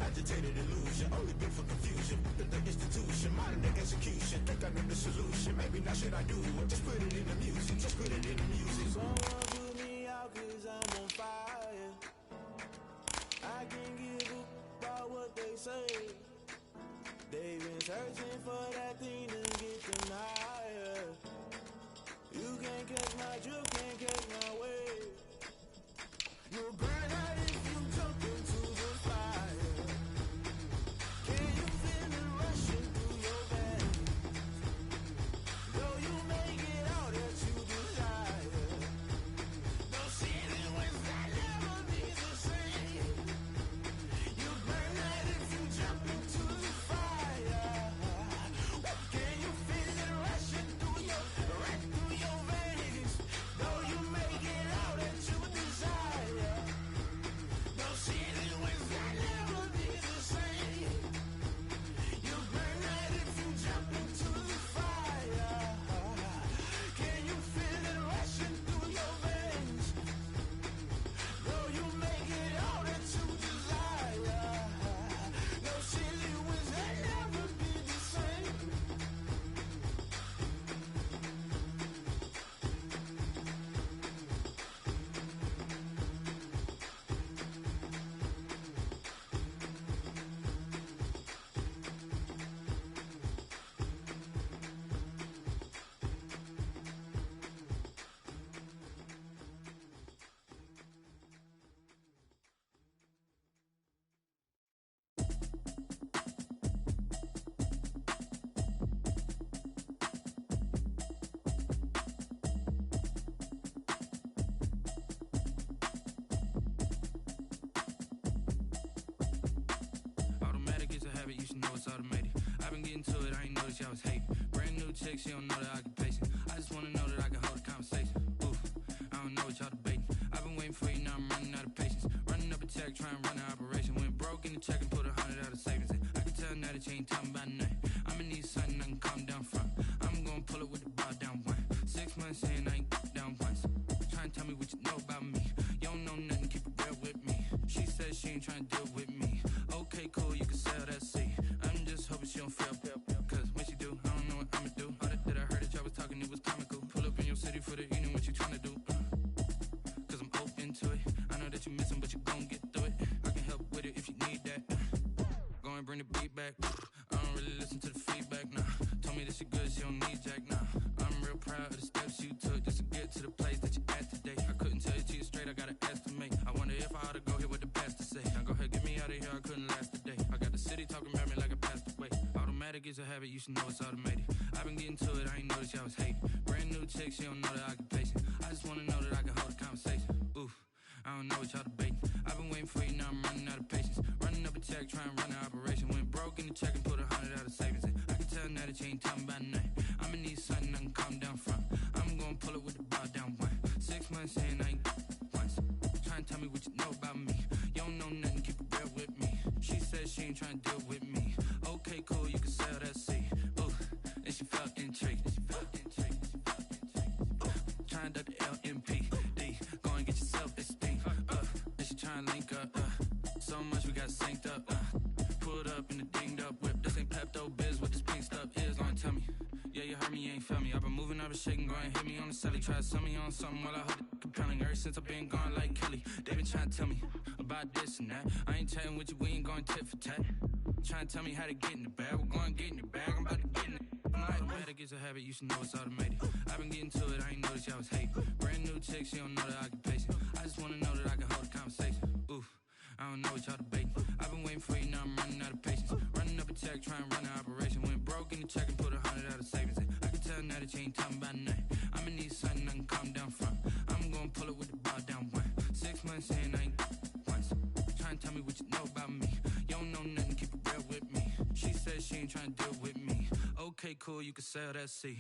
agitated illusion, only been for confusion. The institution, modern day execution. Think I know the solution, maybe not should I do it? Just put it in the music, just put it in the music. Someone put me out cause I'm on fire. I can't give a about what they say. They've been searching for that thing to get them higher. You can't catch my drift, can't catch my wave. You'll burn out if you jump into the fire. Can you feel it rushing through your veins? Though you make it out that you desire. No ceiling wins that never be the same. You burn out if you jump into the fire. Can you feel it rushing through your veins? Though you make it out that you desire. No ceiling wins that never be the same. You burn out if you jump into the fire. Can you feel it rushing through your veins? Though you make it out that you desire. No ceiling wins that never be the same. Automatic is a habit, you should know it's automated. I've been getting to it, I ain't noticed y'all was hating. Brand new chick, she don't know the occupation. I just wanna know that I can hold a conversation. Oof, I don't know what y'all debating. I've been waiting for you, now I'm running out of patience. Running up a check, trying to run an operation. Went broke in the check and put 100 out of savings in. I can tell now that you ain't talking about nothing. I'ma need something I can calm down from. I'm gonna pull it with the bar down one. 6 months in, I ain't down once. Trying to tell me what you know about me. You don't know nothing, keep it real with me. She said she ain't trying to deal with me. Okay, cool, you can sell that seat. I'm just hoping she don't fail. Cause when she do, I don't know what I'ma do. All that I heard that y'all was talking, it was comical. Pull up in your city for the evening, what you tryna do? Cause I'm open to it. I know that you missing, but you gon' get through it. I can help with it if you need that. Go and bring the beat back. I don't really listen to the feedback, nah. Told me that she good, she don't need jack, nah. I'm real proud of the steps you took just to get to the place that you at today. I couldn't tell you to you straight, I gotta estimate. I wonder if I ought to go here with the pastor say. Now go ahead, get me out of here, I couldn't last a day. I got the city talking about me like I passed away. Automatic is a habit, you should know it's automated. I've been getting to it, I ain't noticed y'all was hating. Brand new chick, she don't know the occupation. I just wanna know that I can hold a conversation. Oof, I don't know what y'all debating. I've been waiting for you, now I'm running out of patience. Running up a check, trying to run an operation. Went broke in the check and put 100 out of savings in. I can tell now that you ain't talking about nothing. I'ma need something I can calm down from. I'm gonna pull it with the bar down one. 6 months in, I ain't once. Trying to tell me what you know about me. You don't know nothing, keep it real with me. She said she ain't trying to deal with me. Okay, cool, you can sell that seat. Ooh, and she felt intrigued. Trying to duck the LMPD. Go and get your self-esteem. And she trying to link up. So much we got synced up. Pulled up in the dinged up whip. This ain't Pepto-Biz, what this pink stuff is. Gonna tell me. Yeah, you heard me, you ain't felt me. I've been moving, I've been shaking, go and hit me on the celly. Try to sell me on something while I hold it compelling. Ever since I've been gone like Kelly, they been trying to tell me about this and that. I ain't chatting with you, we ain't going tit for tat. Trying to tell me how to get in the bag. We're going to get in the bag, I'm about to get in it. Automatic is a habit, you should know it's automated. I've been getting to it, I ain't noticed y'all was hating. Brand new chick, she don't know the occupation. I just wanna know that I can hold a conversation. Oof, I don't know what y'all debating. I've been waiting for you, now I'm running out of patience. Running up a check, trying to run an operation. Went broke in the check and put 100 out of savings in. I can tell now that you ain't talking about nothing. I'ma need something I can calm down from. I'm gonna pull it with the bar down one. 6 months in, I ain't once. Trying to tell me what you know about me. You don't know nothing, keep it real with me. She said she ain't trying to deal with me. Okay, cool, you can sell that seat.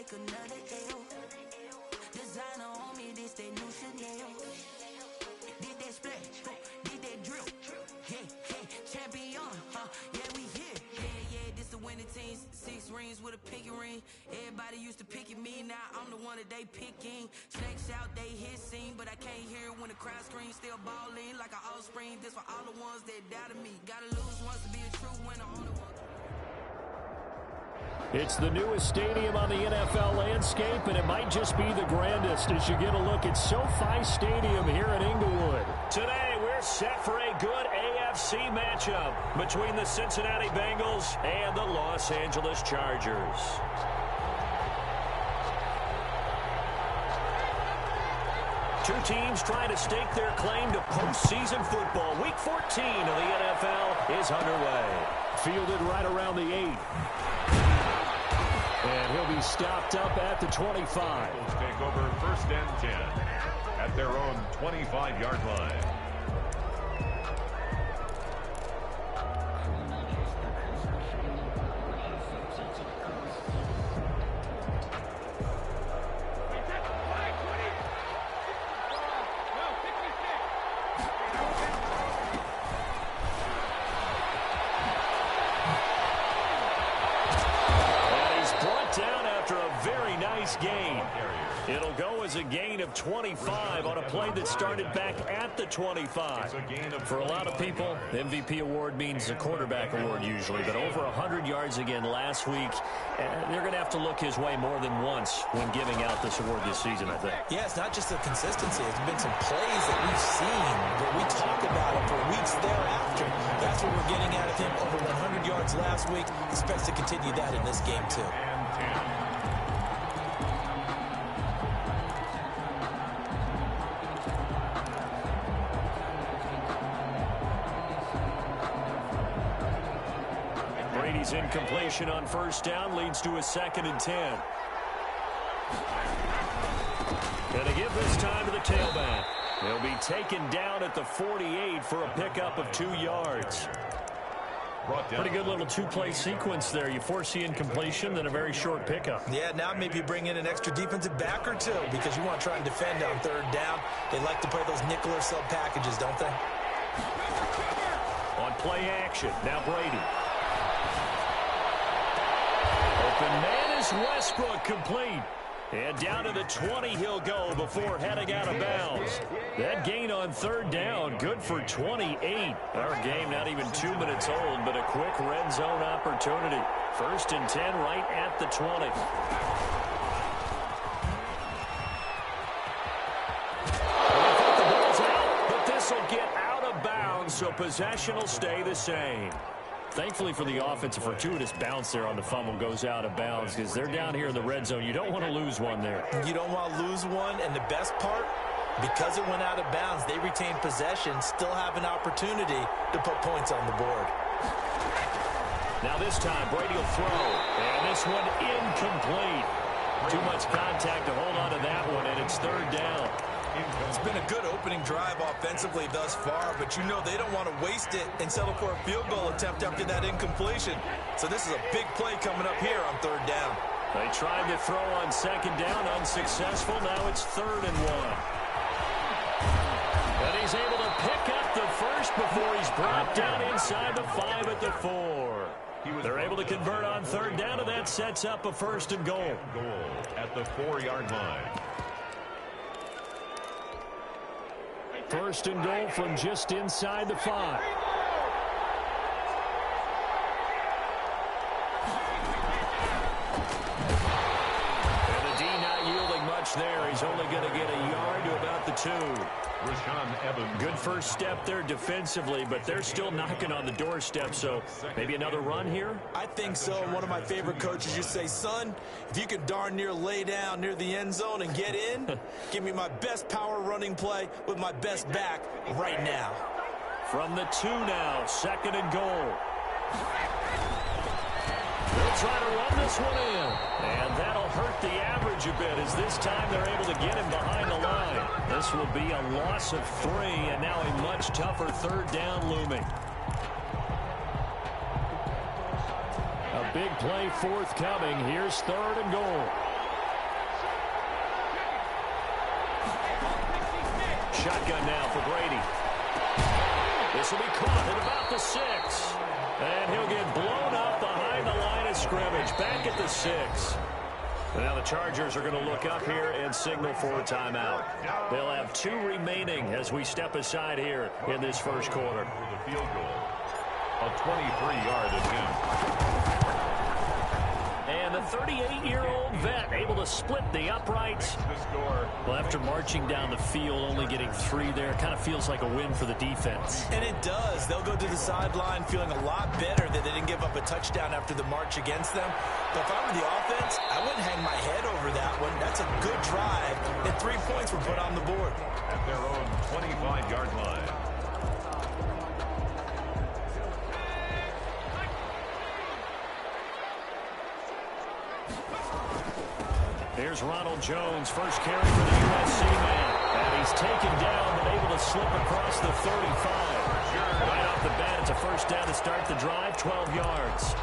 like another L. Designer on me, this that new Chanel. Did that splash, did that drill. Yeah, champion, yeah, we here. Yeah, this the winning team. 6 rings with a pinky ring. Everybody used to pick at me, now I'm the one that they picking. Snakes out, they hit scene, but I can't hear when the crowd screams. Still balling like an offspring. This for all the ones that doubted me. Gotta lose once to be a true winner. On the one. It's the newest stadium on the NFL landscape, and it might just be the grandest as you get a look at SoFi Stadium here in Inglewood. Today, we're set for a good AFC matchup between the Cincinnati Bengals and the Los Angeles Chargers. Two teams trying to stake their claim to postseason football. Week 14 of the NFL is underway. Fielded right around the 8. And he'll be stopped up at the 25. Take over 1st and 10 at their own 25-yard line. Gain. It'll go as a gain of 25 on a play that started back at the 25. For a lot of people, the MVP award means a quarterback award usually, but over 100 yards again last week. They're going to have to look his way more than once when giving out this award this season, I think. Yeah, it's not just the consistency. It's been some plays that we've seen where we talk about it for weeks thereafter. That's what we're getting out of him. Over 100 yards last week. Expects to continue that in this game, too. Brady's incompletion on 1st down leads to a 2nd and 10. Going to give this time to the tailback. He'll be taken down at the 48 for a pickup of 2 yards. Pretty good little 2-play sequence there. You force the incompletion, then a very short pickup. Yeah, now maybe bring in an extra defensive back or 2 because you want to try and defend on 3rd down. They like to play those nickel or sub packages, don't they? On play action, now Brady. Open man is Westbrook, complete. And down to the 20 he'll go before heading out of bounds. That gain on 3rd down, good for 28. Our game not even 2 minutes old, but a quick red zone opportunity. 1st and 10 right at the 20. I think the ball's out, but this will get out of bounds, so possession will stay the same. Thankfully for the offense, a fortuitous bounce there on the fumble goes out of bounds because they're down here in the red zone. You don't want to lose one there. You don't want to lose one, and the best part, because it went out of bounds, they retain possession, still have an opportunity to put points on the board. Now this time, Brady will throw, and this one incomplete. Too much contact to hold on to that one, and it's 3rd down. It's been a good opening drive offensively thus far, but you know they don't want to waste it and settle for a field goal attempt after that incompletion. So this is a big play coming up here on 3rd down. They tried to throw on 2nd down, unsuccessful. Now it's 3rd and 1. And he's able to pick up the first before he's brought down inside the 5 at the 4. They're able to convert on 3rd down, and that sets up a 1st and goal. At the 4-yard line. 1st and goal from just inside the 5. And the D not yielding much there. He's only going to get a yard to about the 2. Good first step there defensively, but they're still knocking on the doorstep, so maybe another run here? I think so. One of my favorite coaches used to say, son, if you could darn near lay down near the end zone and get in, give me my best power running play with my best back right now. From the 2 now, 2nd and goal. They'll try to run this one in, and that'll hurt the average a bit as this time they're able to get him behind the line. This will be a loss of 3, and now a much tougher 3rd down looming. A big play forthcoming. Here's 3rd and goal. shotgun now for Brady. This will be caught at about the 6. And he'll get blown up behind the line of scrimmage. Back at the 6. Now the Chargers are going to look up here and signal for a timeout. They'll have 2 remaining as we step aside here in this first quarter. For the field goal. A 23-yard attempt. And the 38-year-old vet able to split the uprights. Well, after marching down the field, only getting 3 there, kind of feels like a win for the defense. And it does. They'll go to the sideline feeling a lot better that they didn't give up a touchdown after the march against them. But if I were the offense, I wouldn't hang my head over that one. That's a good drive, and 3 points were put on the board. At their own 25-yard line. Here's Ronald Jones, first carry for the USC man. And he's taken down, but able to slip across the 35. Right off the bat, it's a first down to start the drive, 12 yards.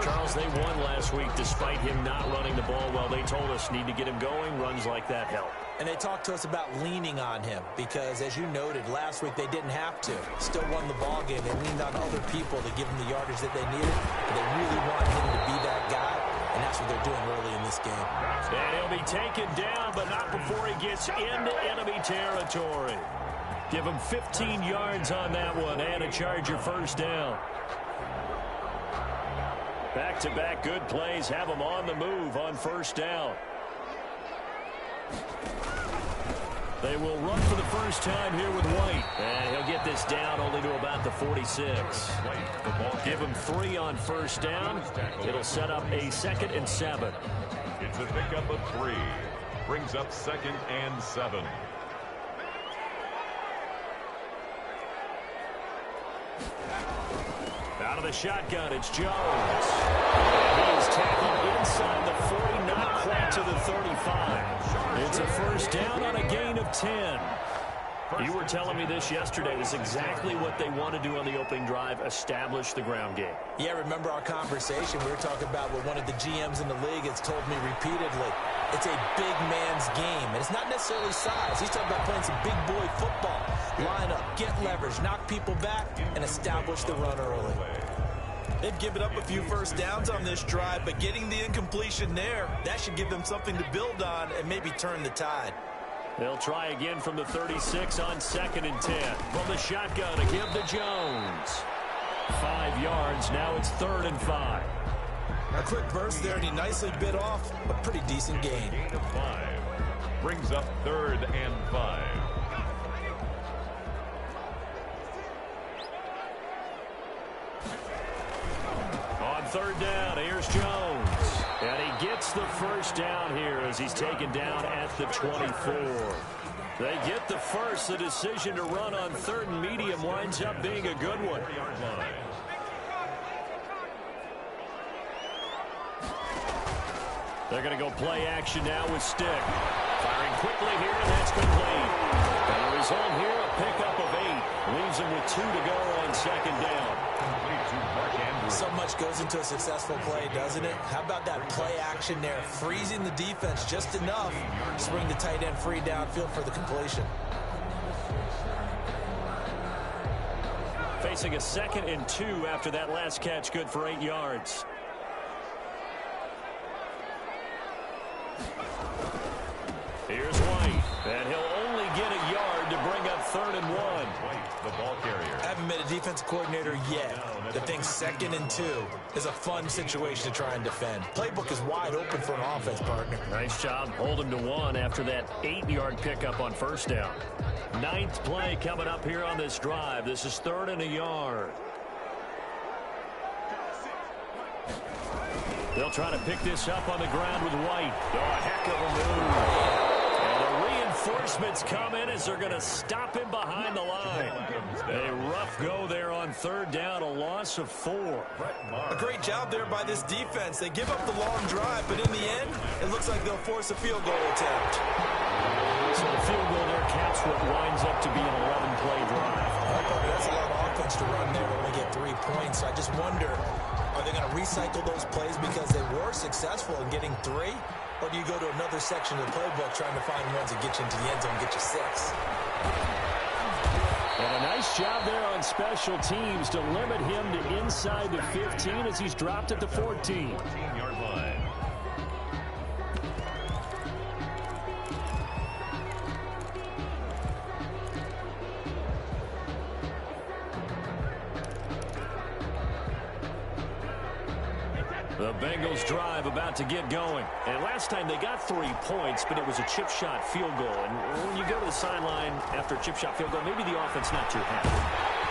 Charles, they won last week despite him not running the ball well. They told us need to get him going. Runs like that help. And they talked to us about leaning on him because, as you noted, last week they didn't have to. Still won the ball game. They leaned on other people to give them the yardage that they needed. But they really want him to be that guy, and that's what they're doing early in this game. And he'll be taken down, but not before he gets into enemy territory. Give him 15 yards on that one and a Charger first down. Back-to-back good plays have him on the move on first down. They will run for the first time here with White. And he'll get this down only to about the 46. Give him 3 on first down. It'll set up a 2nd and 7. It's a pickup of 3. Brings up 2nd and 7. Out of the shotgun, it's Jones. And he is tackled inside the 40, not quite to the 35. It's a first down on a gain of 10. You were telling me this yesterday. This is exactly what they want to do on the opening drive, establish the ground game. Yeah, remember our conversation? We were talking about what one of the GMs in the league has told me repeatedly. It's a big man's game, and it's not necessarily size. He's talking about playing some big boy football. Line up, get leverage, knock people back, and establish the run early. They've given up a few first downs on this drive, but getting the incompletion there, that should give them something to build on and maybe turn the tide. They'll try again from the 36 on 2nd and 10. From the shotgun to give to Jones. 5 yards. Now it's 3rd and 5. A quick burst there, and he nicely bit off a pretty decent gain. Gain of 5. Brings up 3rd and 5. On 3rd down, here's Jones. And he gets the first down here as he's taken down at the 24. They get the first. The decision to run on 3rd and medium winds up being a good one. They're going to go play action now with Stick. Firing quickly here, and that's complete. And the result here, a pickup of 8. Leaves him with 2 to go on 2nd down. So much goes into a successful play, doesn't it? How about that play action there? Freezing the defense just enough to bring the tight end free downfield for the completion. Facing a 2nd and 2 after that last catch, good for 8 yards. Here's White, and he'll only get a yard to bring up 3rd and 1. White, the ball carrier. I haven't met a defensive coordinator yet that thinks 2nd and 2 is a fun situation to try and defend. Playbook is wide open for an offense, partner. Nice job holding to 1 after that 8-yard pickup on first down. 9th play coming up here on this drive. This is 3rd and a yard. They'll try to pick this up on the ground with White. Oh, a heck of a move. And the reinforcements come in as they're going to stop him behind the line. A rough go there on 3rd down, a loss of 4. A great job there by this defense. They give up the long drive, but in the end, it looks like they'll force a field goal attempt. So the field goal there caps what winds up to be an 11-play drive. That's a lot of offense to run there to only get 3 points. I just wonder, are they going to recycle those plays because they were successful in getting 3? Or do you go to another section of the playbook trying to find ones that get you into the end zone and get you 6? And a nice job there on special teams to limit him to inside the 15 as he's dropped at the 14. 14-yard line. The Bengals drive about to get going. And last time they got 3 points, but it was a chip shot field goal. And when you go to the sideline after a chip shot field goal, maybe the offense not too happy.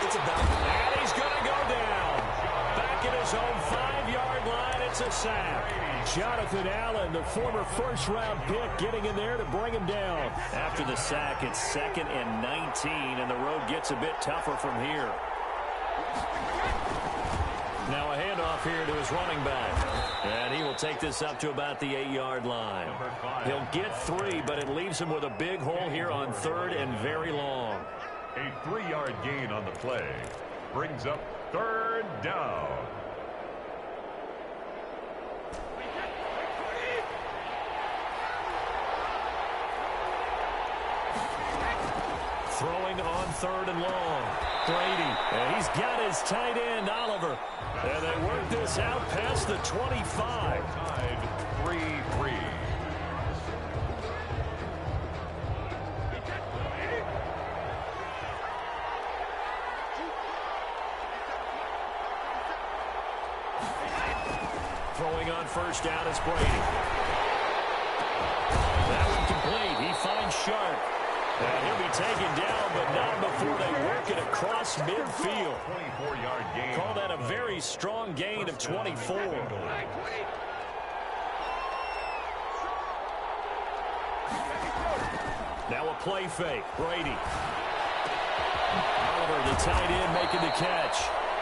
It's about... And he's going to go down. Back at his own 5-yard line, it's a sack. Jonathan Allen, the former first-round pick, getting in there to bring him down. After the sack, it's 2nd and 19, and the road gets a bit tougher from here. Now a handoff here to his running back. And he will take this up to about the 8-yard line. He'll get 3, but it leaves him with a big hole here on 3rd and very long. A 3-yard gain on the play. Brings up 3rd down. Throwing on 3rd and long. Brady. And he's got his tight end, Oliver. And they work this out past the 25. Tied 3-3. Throwing on 1st down is Brady. That one complete. He finds Sharp. And he'll be taken down, but not before they work it across midfield. 24-yard gain. Call that a very strong gain of 24. Now a play fake. Brady. Oliver, the tight end, making the catch.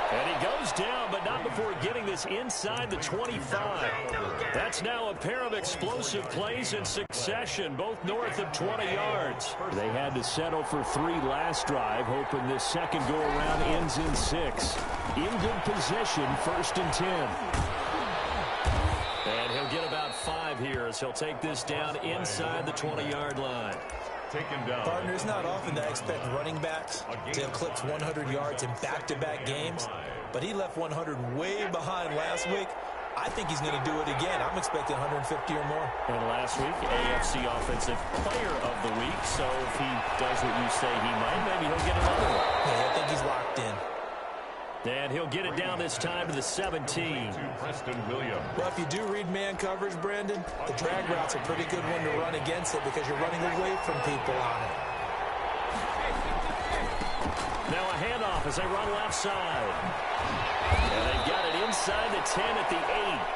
And he goes down, but not before getting this inside the 25. That's now a pair of explosive plays in succession, both north of 20 yards. They had to settle for 3 last drive, hoping this second go-around ends in 6. In good position, 1st and 10. And he'll get about 5 here as he'll take this down inside the 20-yard line. Taken down. Partner, it's not often that I expect running backs to eclipse 100 yards in back-to-back games, but he left 100 way behind last week. I think he's going to do it again. I'm expecting 150 or more. And last week, AFC Offensive Player of the Week, so if he does what you say he might, maybe he'll get another one. Yeah, I think he's locked in. And he'll get it down this time to the 17. To Preston Williams. Well, if you do read man coverage, Brandon, the drag route's a pretty good one to run against it because you're running away from people on it. Now a handoff as they run left side. And they've got it inside the 10 at the 8.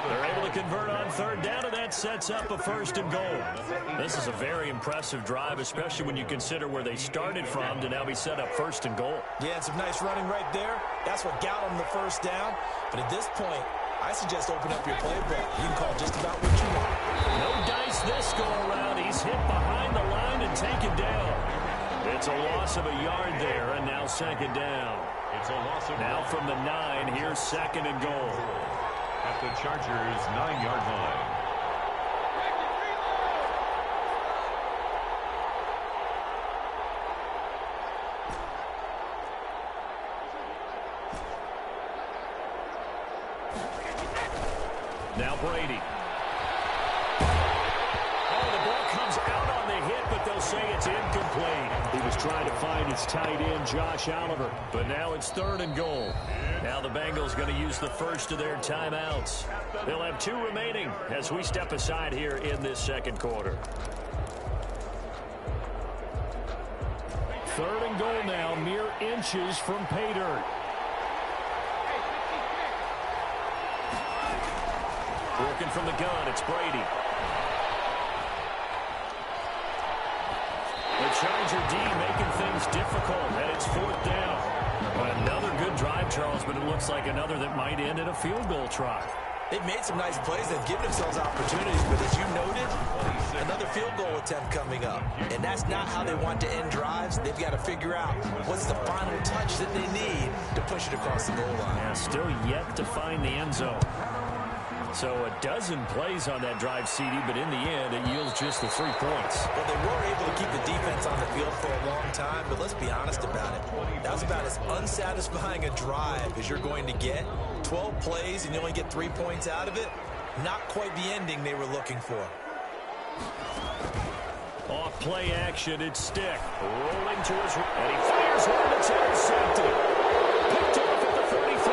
They're able to convert on 3rd down, and that sets up a 1st and goal. This is a very impressive drive, especially when you consider where they started from to now be set up 1st and goal. Yeah, and some nice running right there. That's what got them the 1st down. But at this point, I suggest open up your playbook. You can call just about what you want. No dice this go-around. He's hit behind the line and taken down. It's a loss of a yard there, and now 2nd down. It's a loss of now from the 9, here's 2nd and goal. At the Chargers' 9-yard line. Now Brady. Oh, the ball comes out on the hit, but they'll say it's incomplete. He was trying to find his tight end, Josh Oliver, but now it's 3rd and goal. Now the Bengals going to use the first of their timeouts. They'll have 2 remaining as we step aside here in this second quarter. 3rd and goal now, mere inches from pay dirt. Working from the gun, it's Brady. The Charger D making things difficult, and it's 4th down. Another good drive, Charles, but it looks like another that might end in a field goal try. They've made some nice plays. They've given themselves opportunities, but as you noted, another field goal attempt coming up. And that's not how they want to end drives. They've got to figure out what's the final touch that they need to push it across the goal line. Yeah, still yet to find the end zone. So a dozen plays on that drive, CD, but in the end, it yields just the 3 points. Well, they were able to keep the defense on the field for a long time, but let's be honest about it. That was about as unsatisfying a drive as you're going to get. 12 plays and you only get 3 points out of it. Not quite the ending they were looking for. Off play action, it's Stick. Rolling to his right, and he fires one that's intercepted. Picked off at the 33.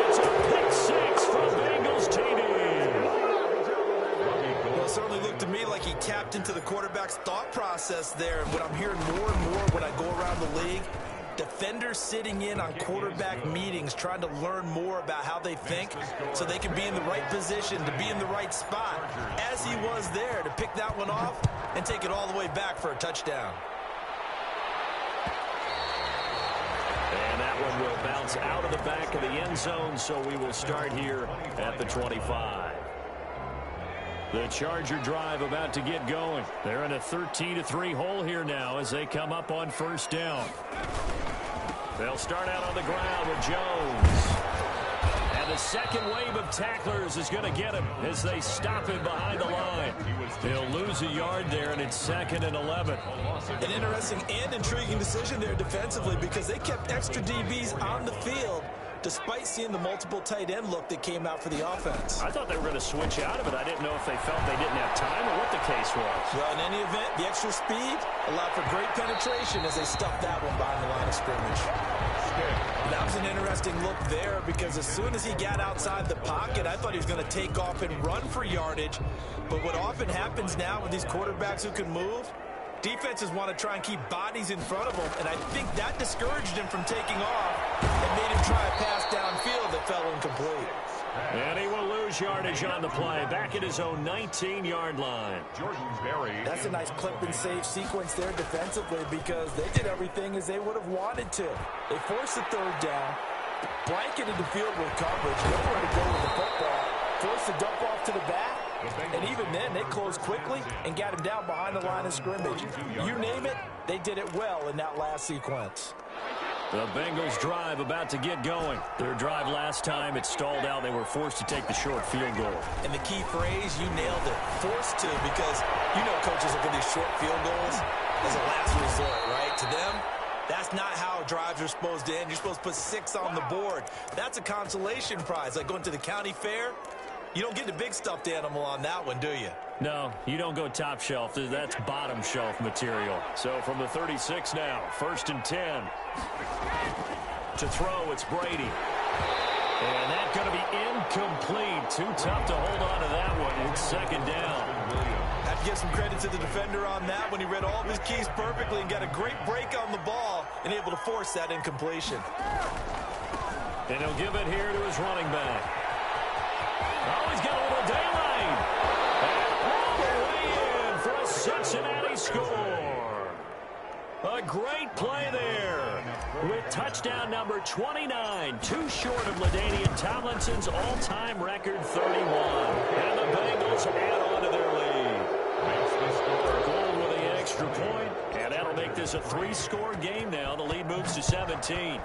It's a pick six from Bengals TD. Well, it certainly looked to me like he tapped into the quarterback's thought process there. And what I'm hearing more and more when I go around the league, defenders sitting in on quarterback meetings trying to learn more about how they think so they can be in the right position to be in the right spot, as he was there to pick that one off and take it all the way back for a touchdown. And that one will bounce out of the back of the end zone, so we will start here at the 25. The Charger drive about to get going. They're in a 13-3 hole here now as they come up on first down. They'll start out on the ground with Jones. And the second wave of tacklers is going to get him as they stop him behind the line. They'll lose a yard there, and it's 2nd and 11. An interesting and intriguing decision there defensively because they kept extra DBs on the field despite seeing the multiple tight end look that came out for the offense. I thought they were going to switch out of it. I didn't know if they felt they didn't have time or what the case was. Well, in any event, the extra speed allowed for great penetration as they stuffed that one behind the line of scrimmage. That was an interesting look there because as soon as he got outside the pocket, I thought he was going to take off and run for yardage. But what often happens now with these quarterbacks who can move, defenses want to try and keep bodies in front of them, and I think that discouraged him from taking off and made him try a pass downfield that fell incomplete. And he will lose yardage on the play, back at his own 19-yard line. That's a nice clip and save sequence there defensively because they did everything as they would have wanted to. They forced the third down, blanketed the field with coverage, nowhere to go with the football, forced the dump off to the back, and even then they closed quickly and got him down behind the line of scrimmage. You name it, they did it well in that last sequence. The Bengals drive about to get going. Their drive last time, it stalled out. They were forced to take the short field goal. And the key phrase, you nailed it, forced to, because you know coaches look at these short field goals as a last resort, right? To them, that's not how drives are supposed to end. You're supposed to put 6 on the board. That's a consolation prize, like going to the county fair. You don't get the big stuffed animal on that one, do you? No, you don't go top shelf. That's bottom shelf material. So from the 36 now, 1st and 10. To throw, it's Brady. And that's going to be incomplete. Too tough to hold on to that one. It's 2nd down. Have to give some credit to the defender on that when he read all of his keys perfectly and got a great break on the ball and able to force that incompletion. And he'll give it here to his running back. Oh, he's got a little daylight. And all the way in for a Cincinnati score. A great play there with touchdown number 29, too short of LaDainian Tomlinson's all-time record 31. And the Bengals add on to their lead. Gold with the extra point, and that'll make this a 3-score game now. The lead moves to 17.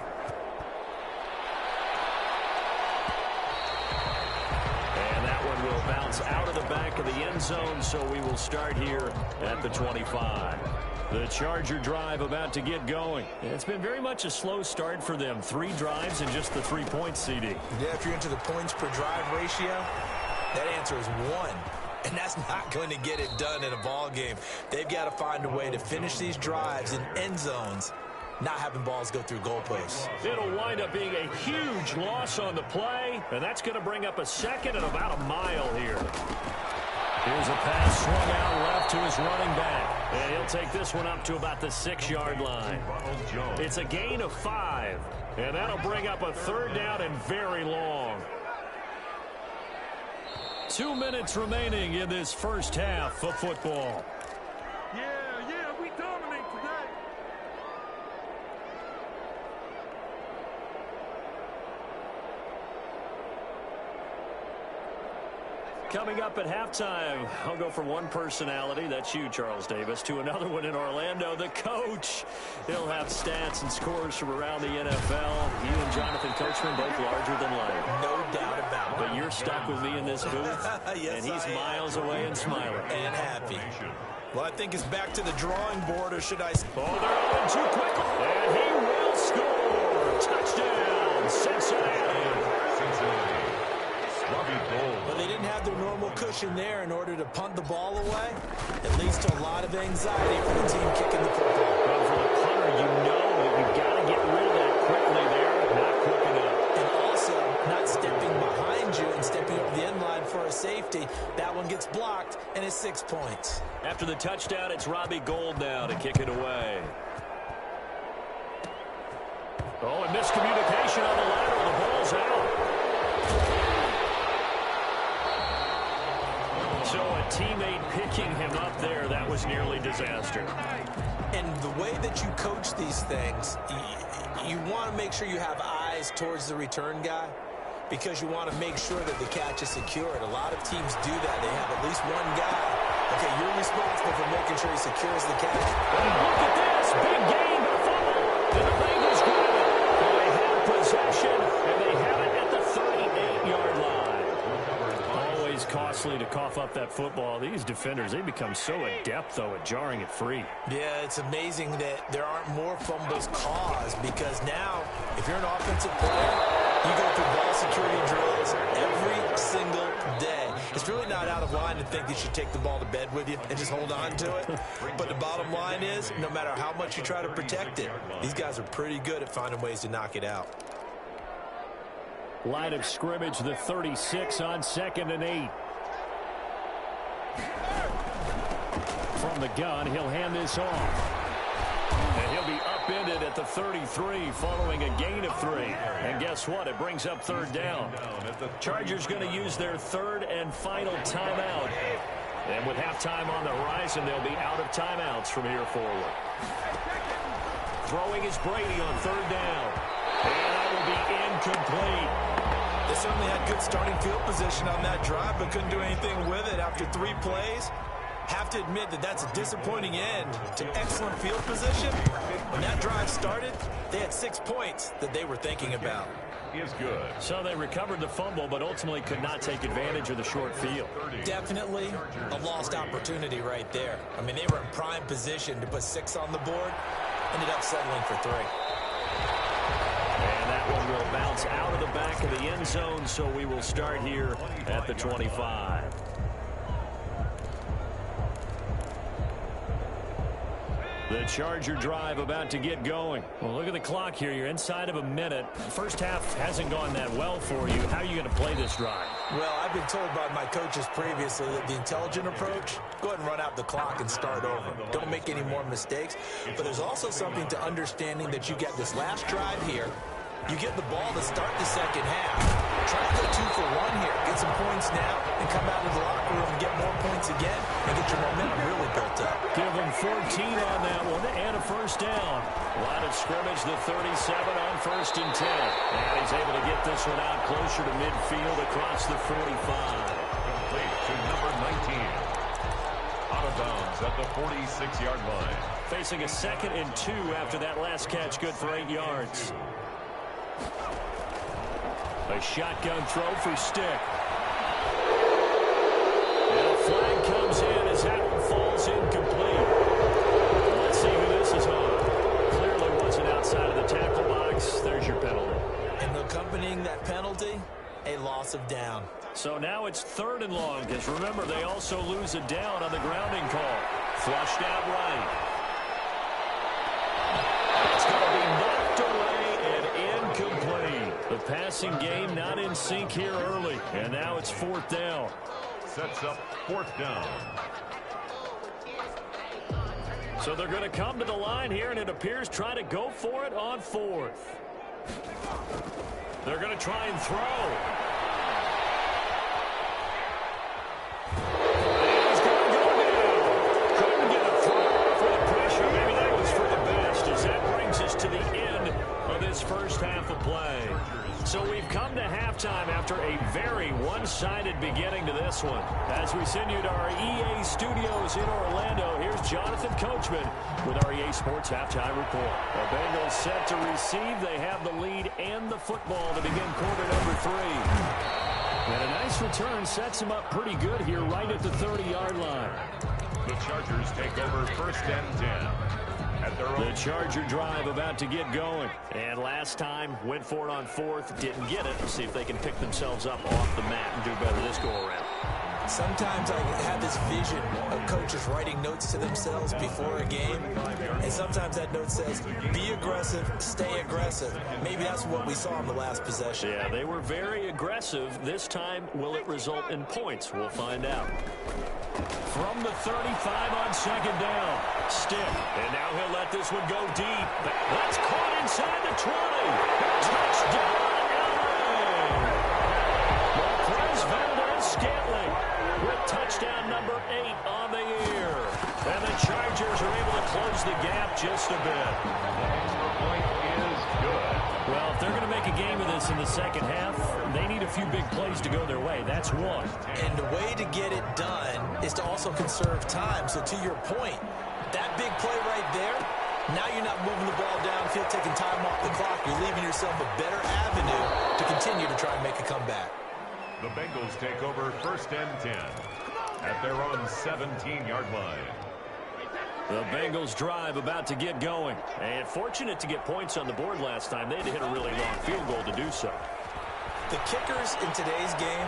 Will bounce out of the back of the end zone, so we will start here at the 25. The Charger drive about to get going. It's been very much a slow start for them. 3 drives and just the 3 points, CD. Yeah, if you're into the points per drive ratio, that answer is 1. And that's not going to get it done in a ball game. They've got to find a way to finish these drives in end zones, not having balls go through goalposts. It'll wind up being a huge loss on the play, and that's going to bring up a 2nd and about a mile here. Here's a pass swung out left to his running back, and he'll take this one up to about the 6-yard line. It's a gain of 5, and that'll bring up a 3rd down and very long. 2 minutes remaining in this first half of football. Yeah, we dominate today. Coming up at halftime, I'll go from one personality, that's you, Charles Davis, to another one in Orlando, the coach. He'll have stats and scores from around the NFL. He and Jonathan Coachman both larger than life. No doubt. you're stuck with me in this booth. Yes, and he's miles away and smiling. And happy. Well, I think it's back to the drawing board, or should I... Oh, they're on too quickly. And he will score. Touchdown, Cincinnati. But they didn't have their normal cushion there in order to punt the ball away. It leads to a lot of anxiety for the team kicking the football. Well, for the punter, you know that you've got to get rid of that quickly there. Not quick enough. And also, not stepping behind you and stepping over the end line for a safety. That one gets blocked, and it's 6 points. After the touchdown, it's Robbie Gould now to kick it away. Oh, and miscommunication on the lateral. The ball's out. So a teammate picking him up there, that was nearly disaster. And the way that you coach these things, you want to make sure you have eyes towards the return guy because you want to make sure that the catch is secured. A lot of teams do that. They have at least one guy. Okay, you're responsible for making sure he secures the catch. And look at this. Big gain, but fumble. And the Bengals grab it. And they have possession, and they have it at the 38-yard line. Always costly to cough up that football. These defenders, they become so adept, though, at jarring it free. Yeah, it's amazing that there aren't more fumbles caused because now, if you're an offensive player, you go through ball security drills every single day. It's really not out of line to think you should take the ball to bed with you and just hold on to it. But the bottom line is, no matter how much you try to protect it, these guys are pretty good at finding ways to knock it out. Line of scrimmage, the 36 on 2nd and 8. From the gun, he'll hand this off. And he'll be upended at the 33 following a gain of 3. And guess what? It brings up 3rd down. Chargers going to use their 3rd and final timeout. And with halftime on the horizon, they'll be out of timeouts from here forward. Throwing is Brady on 3rd down. And that will be incomplete. They certainly had good starting field position on that drive, but couldn't do anything with it after 3 plays. Have to admit that that's a disappointing end to excellent field position. When that drive started, they had 6 points that they were thinking about. Is good. So they recovered the fumble, but ultimately could not take advantage of the short field. Definitely a lost opportunity right there. I mean, they were in prime position to put 6 on the board. Ended up settling for 3. And that one will bounce out of the back of the end zone, so we will start here at the 25. The Charger drive about to get going. Well, look at the clock here. You're inside of a minute. First half hasn't gone that well for you. How are you going to play this drive? Well, I've been told by my coaches previously that the intelligent approach, go ahead and run out the clock and start over. Don't make any more mistakes. But there's also something to understanding that you get this last drive here. You get the ball to start the second half. Try to go 2 for 1 here. Get some points now and come out of the locker room and get more points again and get your momentum really built up. Give him 14 on that one and a first down. Line of scrimmage, the 37 on 1st and 10. And he's able to get this one out closer to midfield across the 45. Complete to number 19. Out of bounds at the 46-yard line. Facing a 2nd and 2 after that last catch, good for 8 yards. A shotgun throw for Stick. And a flag comes in as that one falls incomplete. Let's see who this is on. Clearly wasn't outside of the tackle box. There's your penalty. And accompanying that penalty, a loss of down. So now it's 3rd and long, because remember, they also lose a down on the grounding call. Flushed out right. It's going to be knocked away and incomplete. The passing game not in sync here early, and now it's 4th down. Sets up 4th down. So they're going to come to the line here, and it appears try to go for it on 4th. They're going to try and throw. He's going to go down. Couldn't get a throw for the pressure. Maybe that was for the best, as that brings us to the end of this first half of play. So we've come to halftime after a very one-sided beginning to this one. As we send you to our EA studios in Orlando, here's Jonathan Coachman with our EA Sports Halftime Report. The Bengals set to receive. They have the lead and the football to begin quarter number 3. And a nice return sets him up pretty good here right at the 30-yard line. The Chargers take over 1st and 10. At their own. The Charger drive about to get going. And last time, went for it on 4th, didn't get it. Let's see if they can pick themselves up off the mat and do better this go-around. Sometimes I have this vision of coaches writing notes to themselves before a game, and sometimes that note says, be aggressive, stay aggressive. Maybe that's what we saw in the last possession. Yeah, they were very aggressive. This time, will it result in points? We'll find out. From the 35 on 2nd down. Stick. And now he'll let this one go deep. That's caught inside the 20. Touchdown, LA. Marquez Valdez-Scantling with touchdown number 8 on the year. And the Chargers are able to close the gap just a bit. The point is good. Well, if they're going to make a game of this in the second half, they need a few big plays to go their way. That's one. And the way to get it done is to also conserve time. So to your point, that big play right there, now you're not moving the ball downfield, taking time off the clock. You're leaving yourself a better avenue to continue to try and make a comeback. The Bengals take over 1st and 10 at their own 17-yard line. The Bengals drive about to get going. And fortunate to get points on the board last time. They had to hit a really long field goal to do so. The kickers in today's game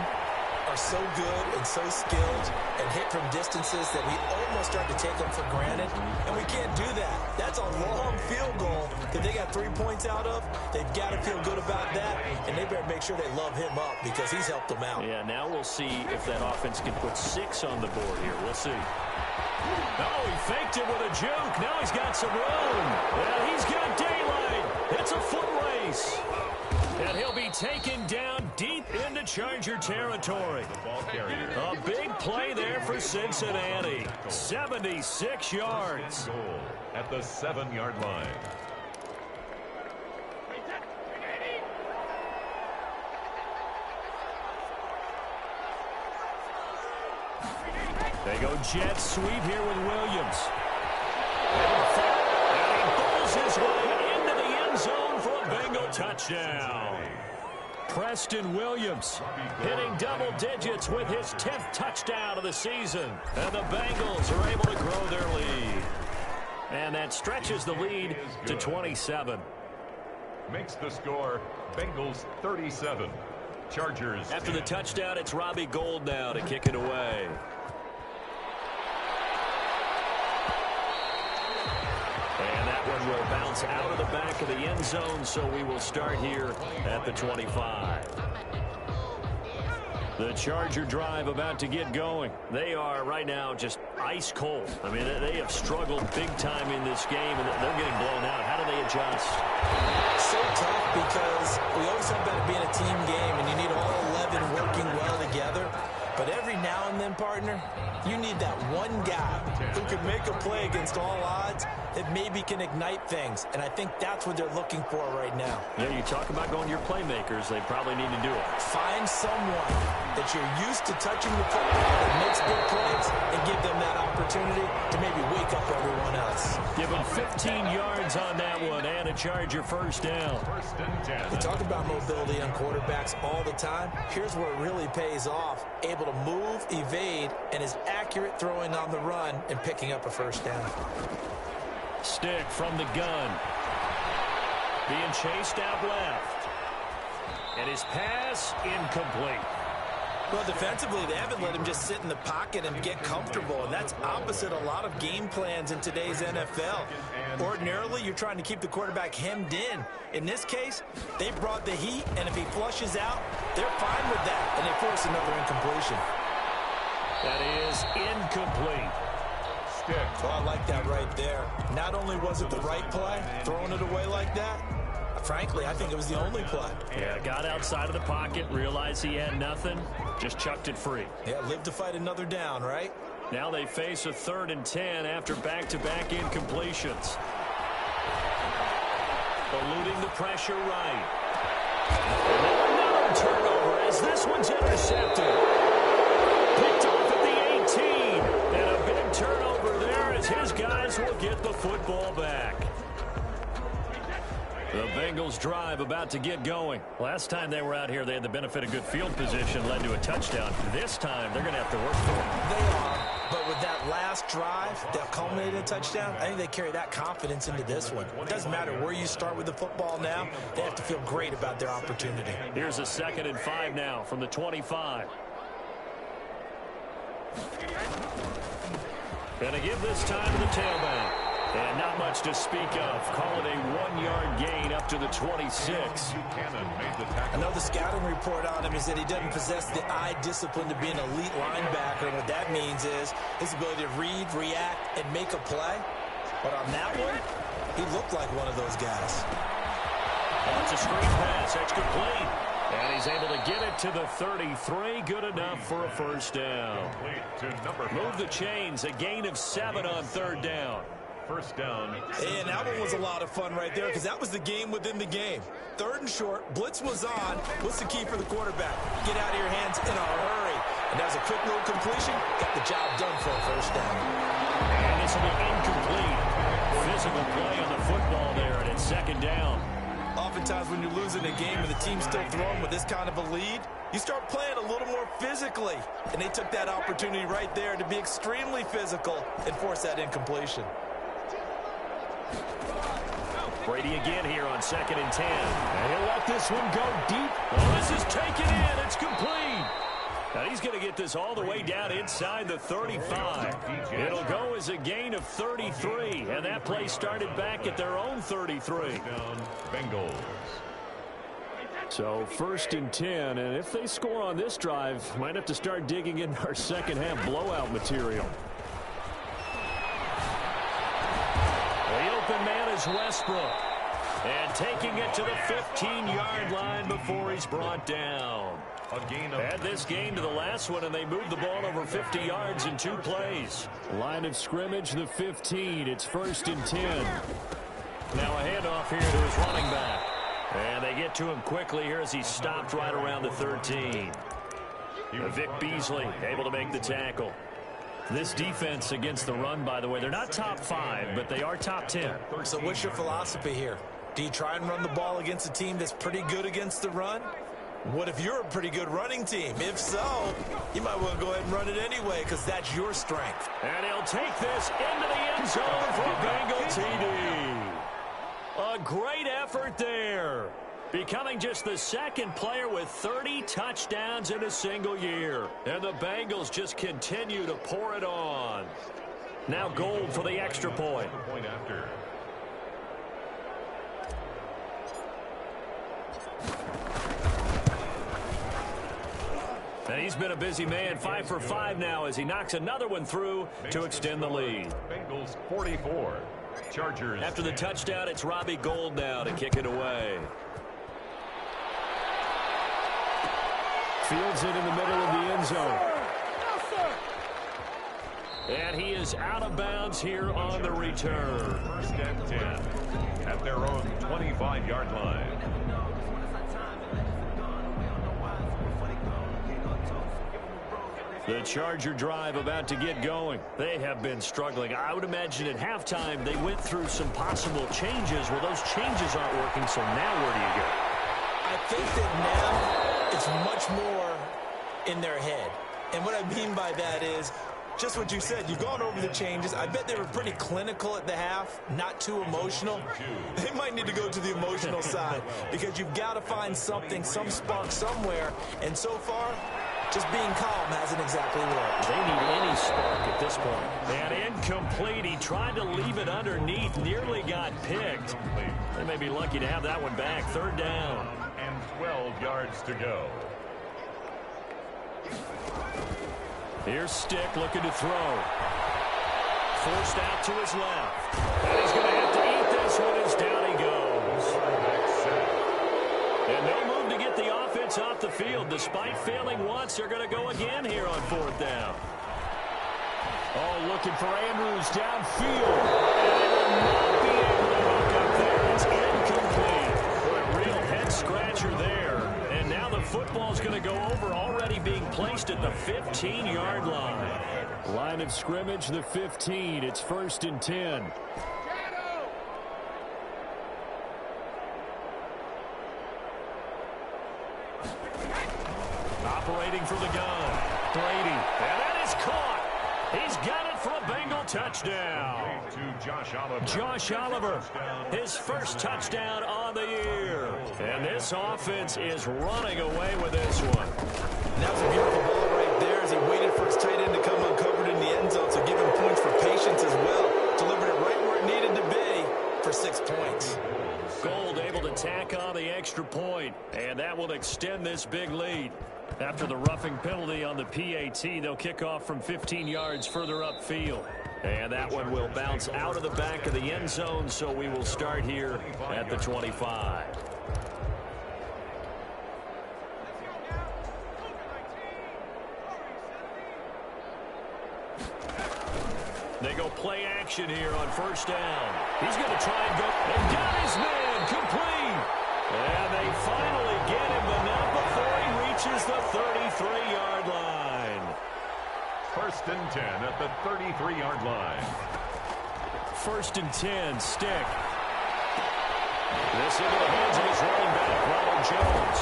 are so good and so skilled and hit from distances that we almost start to take them for granted. And we can't do that. That's a long field goal that they got 3 points out of. They've got to feel good about that, and they better make sure they love him up because he's helped them out. Yeah, now we'll see if that offense can put 6 on the board here. We'll see. Oh, he faked it with a juke. Now he's got some room. Well, he's got daylight. It's a foot race. And he'll be taken down deep into Charger territory. The ball carrier. A big play there for Cincinnati. 76 yards. Goal at the 7-yard line. They go jet sweep here with Williams. And he bowls his way into the end zone for a Bengal touchdown. Preston Williams hitting double digits with his 10th touchdown of the season. And the Bengals are able to grow their lead. And that stretches the lead to 27. Makes the score Bengals 37. Chargers. After the touchdown, it's Robbie Gould now to kick it away. And that one will bounce out of the back of the end zone, so we will start here at the 25. The Charger drive about to get going. They are right now just ice cold. I mean, they have struggled big time in this game, and they're getting blown out. How do they adjust? So tough because we always talk about it being a team game, and you need all 11 working well together. But every now and then, partner, you need that one guy who can make a play against all odds that maybe can ignite things. And I think that's what they're looking for right now. Yeah, you talk about going to your playmakers. They probably need to do it. Find someone that you're used to touching the football that makes big plays and give them that opportunity to maybe wake up everyone else. Give them 15 yards on that one and a Charger first down. 1st and 10. We talk about mobility on quarterbacks all the time. Here's where it really pays off. Able to move, evade, and is accurate throwing on the run and picking up a first down. Stick from the gun. Being chased out left. And his pass incomplete. Well, defensively, they haven't let him just sit in the pocket and get comfortable, and that's opposite a lot of game plans in today's NFL. Ordinarily, you're trying to keep the quarterback hemmed in. In this case, they brought the heat, and if he flushes out, they're fine with that, and they force another incompletion. That is incomplete. Stick. Well, I like that right there. Not only was it the right play, throwing it away like that, frankly, I think it was the only play. Yeah, got outside of the pocket, realized he had nothing, just chucked it free. Yeah, live to fight another down, right? Now they face a 3rd and 10 after back-to-back incompletions. Eluding the pressure right. And then another turnover as this one's intercepted. Picked off at the 18. And a big turnover there as his guys will get the football back. The Bengals drive about to get going. Last time they were out here, they had the benefit of good field position, led to a touchdown. This time, they're going to have to work for it. They are, but with that last drive that culminated in a touchdown, I think they carry that confidence into this one. It doesn't matter where you start with the football now. They have to feel great about their opportunity. Here's a 2nd and 5 now from the 25. Going to give this time to the tailback. And not much to speak of. Call it a 1-yard gain up to the 26. I know the scouting report on him is that he doesn't possess the eye discipline to be an elite linebacker. And what that means is his ability to read, react, and make a play. But on that one, he looked like one of those guys. That's a screen pass. That's complete. And he's able to get it to the 33. Good enough for a first down. Move the chains. A gain of 7 on 3rd down. First down. And that one was a lot of fun right there because that was the game within the game. 3rd and short. Blitz was on. What's the key for the quarterback? Get out of your hands in a hurry. And that was a quick little completion. Got the job done for a first down. And this will be incomplete. Physical play on the football there, and it's 2nd down. Oftentimes when you're losing a game and the team's still throwing with this kind of a lead, you start playing a little more physically. And they took that opportunity right there to be extremely physical and force that incompletion. Brady again here on 2nd and 10. And he'll let this one go deep. Oh, this is taken in. It's complete. Now he's going to get this all the way down inside the 35. It'll go as a gain of 33. And that play started back at their own 33. Bengals. So 1st and 10. And if they score on this drive, might have to start digging in our second half blowout material. The open man is Westbrook. And taking it to the 15-yard line before he's brought down. Add this game to the last one, and they moved the ball over 50 yards in 2 plays. Line of scrimmage, the 15. It's 1st and 10. Now a handoff here to his running back. And they get to him quickly here as he's stopped right around the 13. Vic Beasley able to make the tackle. This defense against the run, by the way, they're not top 5, but they are top 10. So what's your philosophy here? Do you try and run the ball against a team that's pretty good against the run? What if you're a pretty good running team? If so, you might well go ahead and run it anyway because that's your strength. And he'll take this into the end zone for a Bengal TD. A great effort there. Becoming just the 2nd player with 30 touchdowns in a single year. And the Bengals just continue to pour it on. Now Gold for the extra point. And he's been a busy man, 5 for 5 now as he knocks another one through to extend the lead. Bengals 44. Chargers. After the touchdown, it's Robbie Gould now to kick it away. Fields it in the middle of the end zone. And he is out of bounds here on the return. 1st and 10 at their own 25-yard line. The Charger drive about to get going. They have been struggling. I would imagine at halftime they went through some possible changes. Well, those changes aren't working, so now where do you go? I think that now it's much more in their head. And what I mean by that is just what you said. You've gone over the changes. I bet they were pretty clinical at the half, not too emotional. They might need to go to the emotional side because you've got to find something, some spark somewhere. And so far, just being calm hasn't exactly worked. They need any spark at this point. And incomplete. He tried to leave it underneath. Nearly got picked. They may be lucky to have that one back. 3rd down. And 12 yards to go. Here's Stick looking to throw. Forced out to his left. And he's going to have to eat this one as down he goes. And no move to get the offense off the field. Despite failing once, they're going to go again here on 4th down. Oh, looking for Andrews downfield. And they will not be able to hook up there. It's incomplete. A real head-scratcher there. And now the football's going to go over, already being placed at the 15-yard line. Line of scrimmage, the 15. It's 1st and 10. operating from the gun. Brady, and that is caught. He's got it for a Bengal touchdown. Josh Oliver, his first touchdown on the year. And this offense is running away with this one. And that was a beautiful ball right there as he waited for his tight end to come uncovered in the end zone. So give him points for patience as well. Delivered it right where it needed to be for 6 points. Gold able to tack on the extra point, and that will extend this big lead. After the roughing penalty on the PAT, they'll kick off from 15 yards further upfield. And that one will bounce out of the back of the end zone, so we will start here at the 25. They go play action here on first down. He's going to try and go. They got his man complete. And they finally get him, but not before he reaches the 33-yard line. First and 10 at the 33-yard line. First and 10, Stick. This into the hands of his running back, Ronald Jones.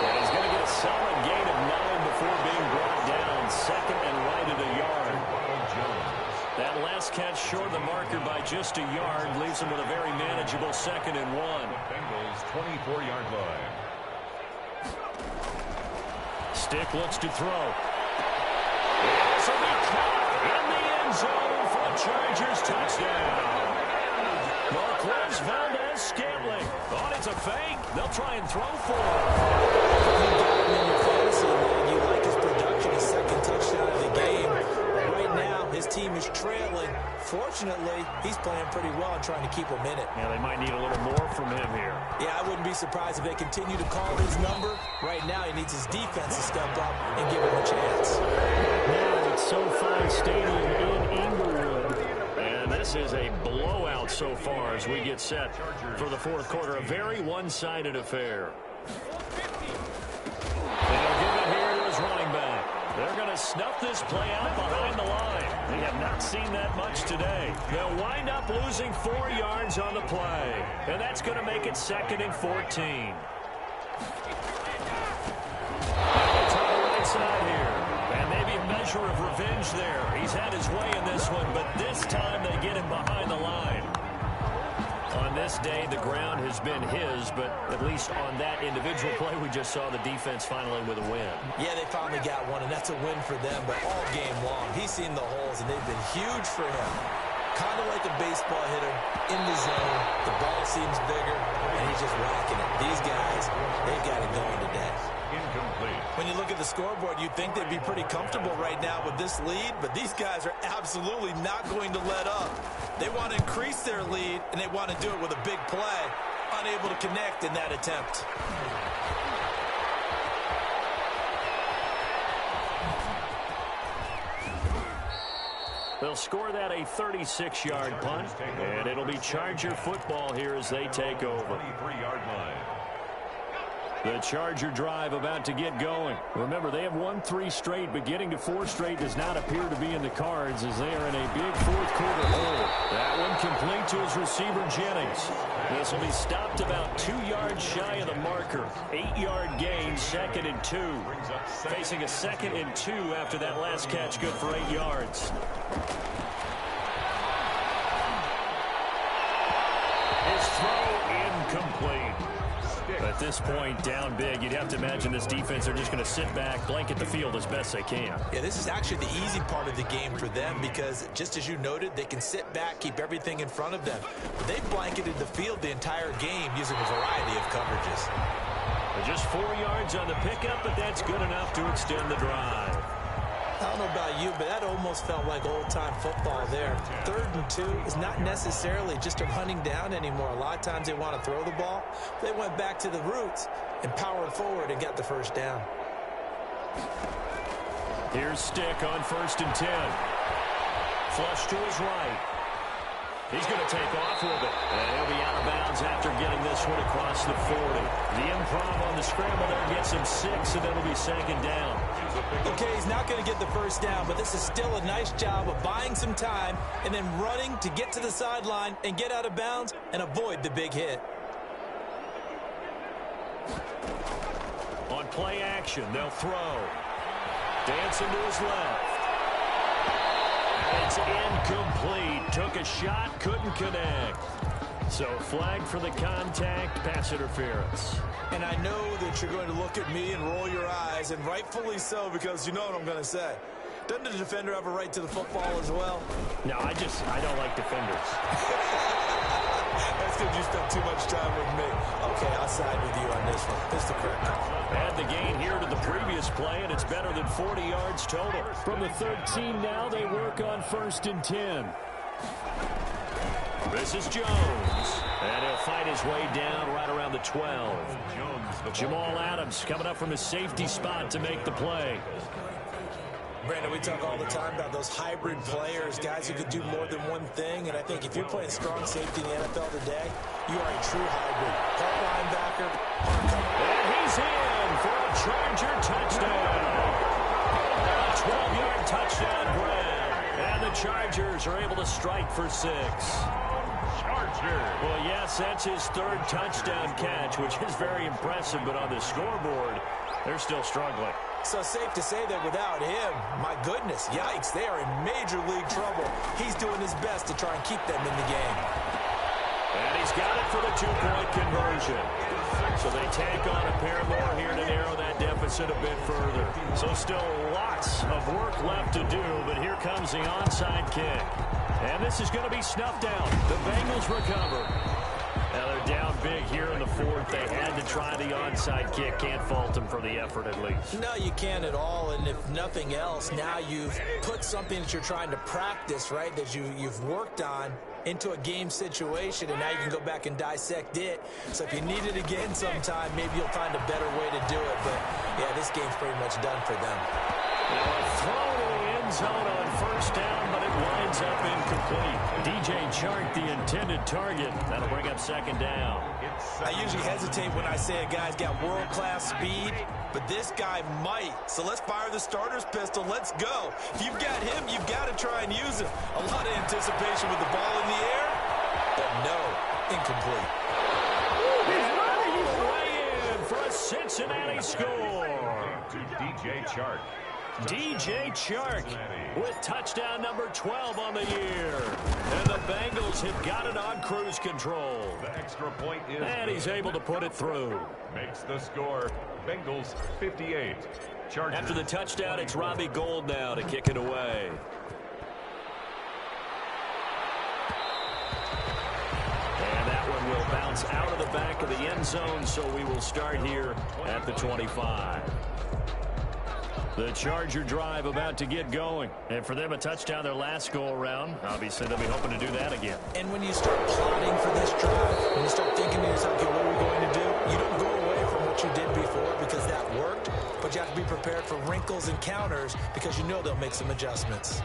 And he's going to get a solid gain of 9 before being brought down. Second and right at a yard. Ronald Jones. That last catch short of the marker by just a yard leaves him with a very manageable 2nd and 1. The Bengals' 24-yard line. Stick looks to throw. This will be caught in the end zone for a Chargers touchdown. Marquez Valdez-Scantling. Thought it's a fake. They'll try and throw for him. You got him in your fantasy league. You like his production, his second touchdown of the game. Right now, his team is trailing. Fortunately, he's playing pretty well and trying to keep him in it. Yeah, they might need a little more from him here. Yeah, I wouldn't be surprised if they continue to call his number. Right now, he needs his defense to step up and give him a chance. Now it's SoFi Stadium in Inglewood. And this is a blowout so far as we get set for the fourth quarter. A very one-sided affair. And they'll give it here to his running back. They're going to snuff this play out behind the line. We have not seen that much today. They'll wind up losing 4 yards on the play. And that's going to make it 2nd and 14. They'll try the right side here. And maybe a measure of revenge there. He's had his way in this one, but this time they get him behind the line. On this day, the ground has been his, but at least on that individual play, we just saw the defense finally with a win. Yeah, they finally got one, and that's a win for them, but all game long, he's seen the holes, and they've been huge for him. Kind of like a baseball hitter in the zone. The ball seems bigger, and he's just whacking it. These guys, they've got it going today. Incomplete. When you look at the scoreboard, you'd think they'd be pretty comfortable right now with this lead, but these guys are absolutely not going to let up. They want to increase their lead, and they want to do it with a big play. Unable to connect in that attempt. They'll score that a 36-yard punt, and it'll be Charger football here as they take over. 23-yard line. The Charger drive about to get going. Remember, they have won 3 straight, but getting to 4 straight does not appear to be in the cards as they are in a big fourth quarter hole. That one complete to his receiver, Jennings. This will be stopped about 2 yards shy of the marker. 8-yard gain, 2nd and 2. Facing a 2nd and 2 after that last catch, good for 8 yards. His throw incomplete. At this point, down big, you'd have to imagine this defense are just going to sit back, blanket the field as best they can. Yeah, this is actually the easy part of the game for them because, just as you noted, they can sit back, keep everything in front of them. But they've blanketed the field the entire game using a variety of coverages. Just 4 yards on the pickup, but that's good enough to extend the drive. I don't know about you, but that almost felt like old-time football there. 3rd and 2 is not necessarily just a running down anymore. A lot of times they want to throw the ball. They went back to the roots and powered forward and got the first down. Here's Stick on 1st and 10. Flush to his right. He's going to take off with it. And he'll be out of bounds after getting this one across the 40. The improv on the scramble there gets him 6, and it'll be 2nd down. Okay, he's not going to get the first down, but this is still a nice job of buying some time and then running to get to the sideline and get out of bounds and avoid the big hit. On with play action. They'll throw. Dancing to his left. It's incomplete. Took a shot, couldn't connect. So flag for the contact, pass interference. And I know that you're going to look at me and roll your eyes, and rightfully so, because you know what I'm going to say. Doesn't the defender have a right to the football as well? No, I don't like defenders. That's because you spent too much time with me. Okay, I'll side with you on this one. This is the correct call. Add the gain here to the previous play, and it's better than 40 yards total. From the 13 now, they work on 1st and 10. This is Jones, and he'll fight his way down right around the 12. Jamal Adams coming up from his safety spot to make the play. Brandon, we talk all the time about those hybrid players, guys who could do more than one thing, and I think if you're playing strong safety in the NFL today, you are a true hybrid. Part linebacker, part cover. And he's in for a Charger touchdown. A 12-yard touchdown grab. And the Chargers are able to strike for 6. Well, yes, that's his 3rd touchdown catch, which is very impressive, but on the scoreboard, they're still struggling. So safe to say that without him, my goodness, yikes, they are in major league trouble. He's doing his best to try and keep them in the game. And he's got it for the 2-point conversion. So they tack on a pair more here to narrow that deficit a bit further. So still lots of work left to do, but here comes the onside kick. And this is going to be snuffed out. The Bengals recover. Now they're down big here in the 4th. They had to try the onside kick. Can't fault them for the effort at least. No, you can't at all. And if nothing else, now you've put something that you're trying to practice, right, that you've worked on into a game situation, and now you can go back and dissect it. So if you need it again sometime, maybe you'll find a better way to do it. But, yeah, this game's pretty much done for them. Now a throw to the end zone on 1st down, but it winds up incomplete. DJ Chark, the intended target. That'll bring up 2nd down. I usually hesitate when I say a guy's got world-class speed, but this guy might. So let's fire the starter's pistol. Let's go. If you've got him, you've got to try and use him. A lot of anticipation with the ball in the air, but no, incomplete. He's way in for a Cincinnati score. To DJ Chark. DJ Chark with touchdown number 12 on the year. And the Bengals have got it on cruise control. The extra point is and he's able to put it through. Makes the score. Bengals 58. Chargers. After the touchdown, it's Robbie Gould now to kick it away. And that one will bounce out of the back of the end zone, so we will start here at the 25. The Charger drive about to get going. And for them, a touchdown their last go-around. Obviously, they'll be hoping to do that again. And when you start plotting for this drive, when you start thinking to yourself, okay, what are we going to do? You don't go away from what you did before because that worked, but you have to be prepared for wrinkles and counters because you know they'll make some adjustments.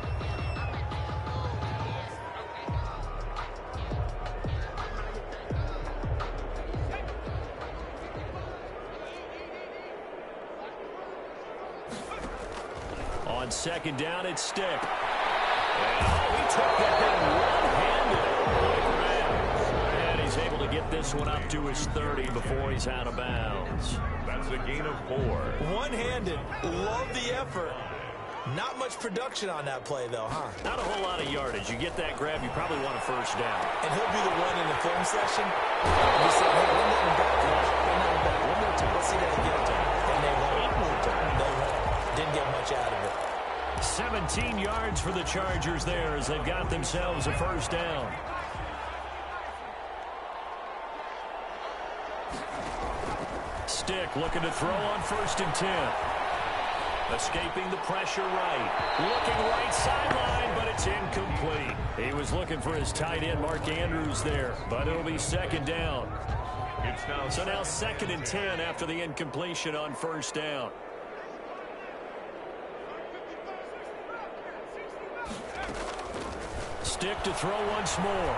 On 2nd down, it's Stick. And, he took that thing one-handed. And he's able to get this one up to his 30 before he's out of bounds. That's a gain of 4. One-handed. Love the effort. Not much production on that play, though, huh? Not a whole lot of yardage. You get that grab, you probably want a 1st down. And he'll be the one in the film session. And he said, hey, run that one back, coach. Run that one back. One more time. Let's see that again. And they won. They won. Didn't get much out of it. 17 yards for the Chargers there as they've got themselves a 1st down. Stick looking to throw on 1st and 10. Escaping the pressure right. Looking right sideline, but it's incomplete. He was looking for his tight end, Mark Andrews, there, but it'll be 2nd down. So now 2nd and 10 after the incompletion on 1st down. Stick to throw once more.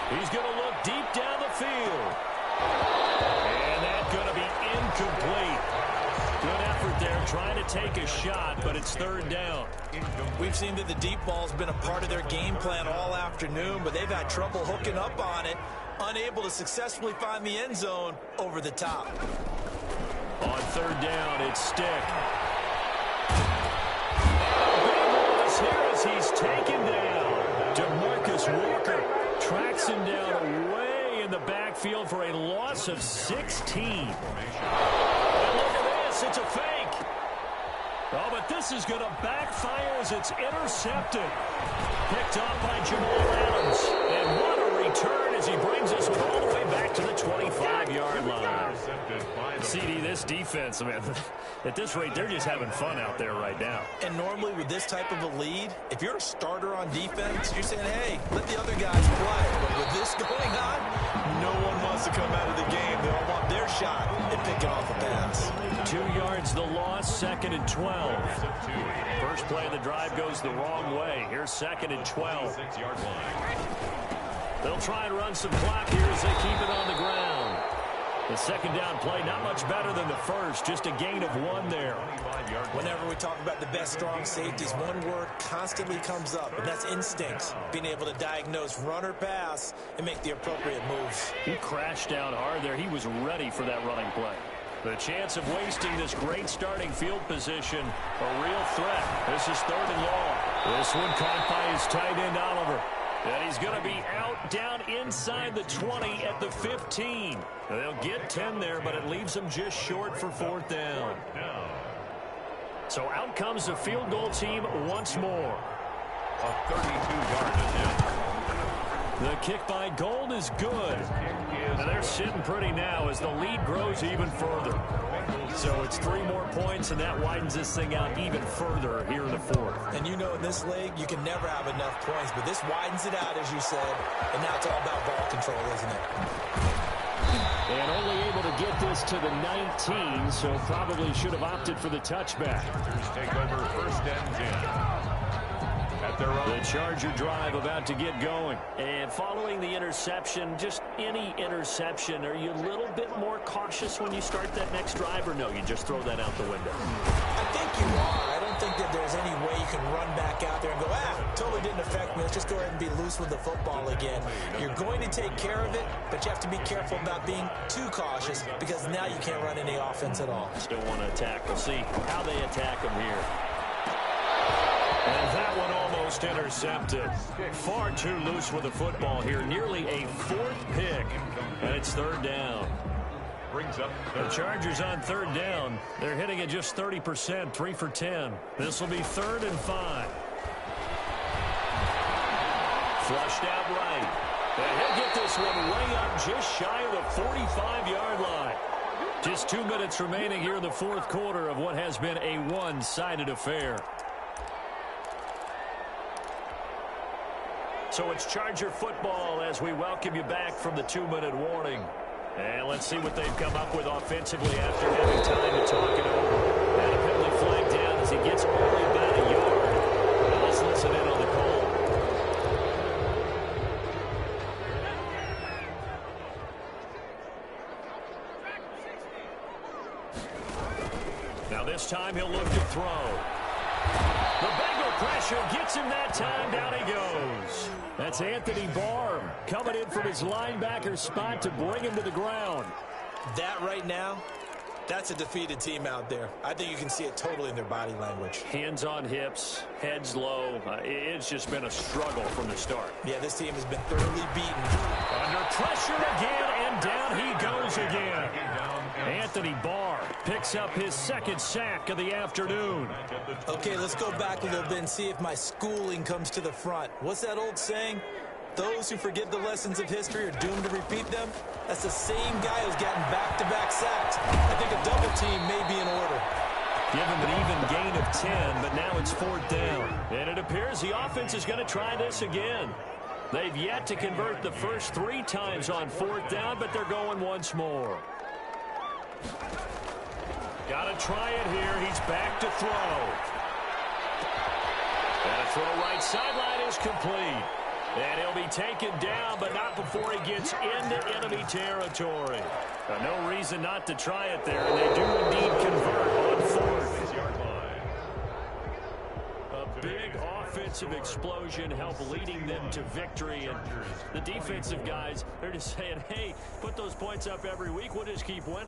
He's going to look deep down the field. And that's going to be incomplete. Good effort there, trying to take a shot, but it's 3rd down. We've seen that the deep ball's been a part of their game plan all afternoon, but they've had trouble hooking up on it, unable to successfully find the end zone over the top. On third down, it's Stick. Big loss here as he's taken down. DeMarcus Walker tracks him down way in the backfield for a loss of 16. And look at this, it's a fake. Oh, but this is going to backfire as it's intercepted. Picked up by Jamal Adams. And what a return as he brings us all the way back to the 25-yard line. CD, this defense, man, at this rate, they're just having fun out there right now. And normally with this type of a lead, if you're a starter on defense, you're saying, hey, let the other guys play. But with this going on, no one wants to come out of the game. They all want their shot at picking off a pass. 2 yards the loss, 2nd and 12. First play of the drive goes the wrong way. Here's 2nd and 12. They'll try and run some clock here as they keep it on the ground. The second down play, not much better than the first, just a gain of 1 there. Whenever we talk about the best strong safeties, one word constantly comes up, and that's instincts. Being able to diagnose run or pass and make the appropriate moves. He crashed down hard there. He was ready for that running play. The chance of wasting this great starting field position, a real threat. This is 3rd and long. This one caught by his tight end, Oliver. And he's going to be out down inside the 20 at the 15. They'll get 10 there, but it leaves them just short for 4th down. So out comes the field goal team once more. A 32-yard attempt. The kick by Gold is good. And they're sitting pretty now as the lead grows even further. So it's 3 more points, and that widens this thing out even further here in the 4th. And you know in this league, you can never have enough points, but this widens it out, as you said, and now it's all about ball control, isn't it? And only able to get this to the 19, so probably should have opted for the touchback. Chargers take over 1st and 10. The Charger drive about to get going. And following the interception, just any interception, are you a little bit more cautious when you start that next drive, or no, you just throw that out the window? I think you are. I don't think that there's any way you can run back out there and go, totally didn't affect me. Let's just go ahead and be loose with the football again. You're going to take care of it, but you have to be careful about being too cautious because now you can't run any offense at all. Still want to attack. We'll see how they attack them here. And that one almost intercepted. Far too loose with the football here. Nearly a 4th pick. And it's 3rd down. Brings up the Chargers on 3rd down. They're hitting at just 30%, 3 for 10. This will be 3rd and 5. Flushed out right. And he'll get this one way up just shy of the 45-yard line. Just 2 minutes remaining here in the 4th quarter of what has been a one-sided affair. So it's Charger football as we welcome you back from the 2-minute warning. And let's see what they've come up with offensively after having time to talk it over. And a penalty flag down as he gets only about a yard. Now let's listen in on the call. Now this time he'll look to throw. The Bengal pressure gets him that time. Down he goes. That's Anthony Barr coming in from his linebacker spot to bring him to the ground. That right now, that's a defeated team out there. I think you can see it totally in their body language. Hands on hips, heads low. It's just been a struggle from the start. Yeah, this team has been thoroughly beaten. Under pressure again, and down he goes again. Anthony Barr picks up his 2nd sack of the afternoon. Okay, let's go back a little bit and see if my schooling comes to the front. What's that old saying? Those who forget the lessons of history are doomed to repeat them. That's the same guy who's gotten back-to-back sacks. I think a double team may be in order. Give him an even gain of 10, but now it's 4th down. And it appears the offense is going to try this again. They've yet to convert the first 3 times on 4th down, but they're going once more. Got to try it here. He's back to throw. And a throw right sideline is complete. And he'll be taken down, but not before he gets into enemy territory. No reason not to try it there, and they do indeed convert on 4th. A big offensive explosion helped leading them to victory. And the defensive guys, they're just saying, hey, put those points up every week. We'll just keep winning.